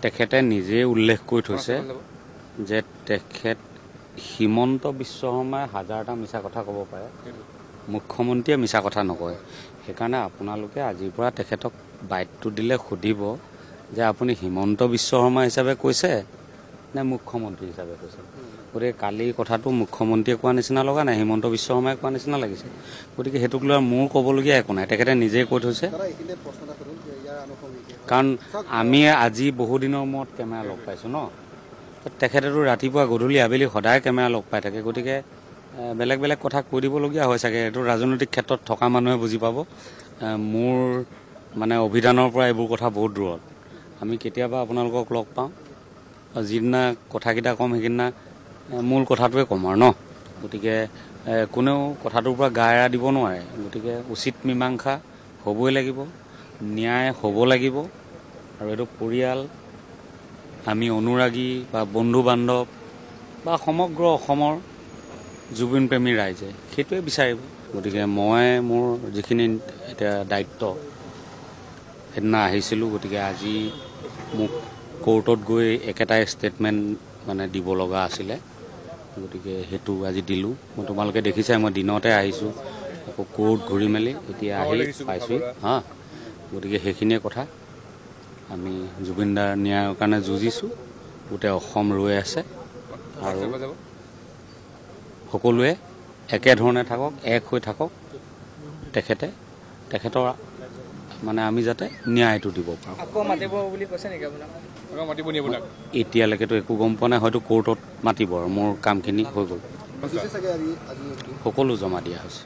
তেখেতে নিজে উল্লেখ কৰি থৈছে যে তেখেত হিমন্ত বিশ্ব শৰ্মাই হাজাৰটা মিছা কথা ক'ব পাৰে, মুখ্যমন্ত্ৰীয়ে মিছা কথা নকয়। সেইকাৰণে আপোনালোকে আজিৰ পৰা তেখেতক বাইটটো দিলে সুধিব যে আপুনি হিমন্ত বিশ্ব শৰ্মা হিচাপে কৈছে নে মুখ্যমন্ত্ৰী হিচাপে কৈছে। গতিকে কালি কথাটো মুখ্যমন্ত্ৰীয়ে কোৱা নিচিনা লগা নাই, হিমন্ত বিশ্ব শৰ্মাই কোৱা নিচিনা লাগিছে। গতিকে সেইটোক লৈ মোৰ ক'বলগীয়া একো নাই, তেখেতে নিজেই কৈ থৈছে। কাৰণ আমি আজি বহুদিনৰ মূৰত কেমেৰা লগ পাইছোঁ ন, তেখেতেতো ৰাতিপুৱা গধূলি আবেলি সদায় কেমেৰা লগ পাই থাকে। গতিকে বেলেগ বেলেগ কথা কৈ দিবলগীয়া হয় চাগে। এইটো ৰাজনৈতিক ক্ষেত্ৰত থকা মানুহে বুজি পাব। মোৰ মানে অভিধানৰ পৰা এইবোৰ কথা বহুত দূৰত। আমি কেতিয়াবা আপোনালোকক লগ পাওঁ, যিদিনা কথাকেইটা ক'ম সেইদিনা মূল কথাটোৱে ক'ম আৰু ন। গতিকে কোনেও কথাটোৰ পৰা গা এৰা দিব নোৱাৰে। গতিকে উচিত মীমাংসা হ'বই লাগিব, ন্যায় হ'ব লাগিব। আৰু এইটো পৰিয়াল, আমি অনুৰাগী বা বন্ধু বান্ধৱ বা সমগ্ৰ অসমৰ জুবিন প্ৰেমী ৰাইজে সেইটোৱে বিচাৰিব। গতিকে মই মোৰ যিখিনি এতিয়া দায়িত্ব সেইদিনা আহিছিলোঁ, গতিকে আজি মোক কোৰ্টত গৈ একেটাই ষ্টেটমেণ্ট মানে দিব লগা আছিলে। গতিকে সেইটো আজি দিলোঁ। মই তোমালোকে দেখিছাই মই দিনতে আহিছোঁ, আকৌ কোৰ্ট ঘূৰি মেলি এতিয়া আহি পাইছোঁ হা। গতিকে সেইখিনিয়ে কথা। আমি জুবিনদাৰ ন্যায়ৰ কাৰণে যুঁজিছোঁ, গোটেই অসম ৰৈ আছে। আৰু সকলোৱে একেধৰণে থাকক, এক হৈ থাকক। তেখেতৰ মানে আমি যাতে ন্যায়টো দিব পাৰোঁ। এতিয়ালৈকেতো একো গম পোৱা নাই, হয়তো কোৰ্টত মাতিব আৰু মোৰ কামখিনি হৈ গ'ল, সকলো জমা দিয়া হৈছে।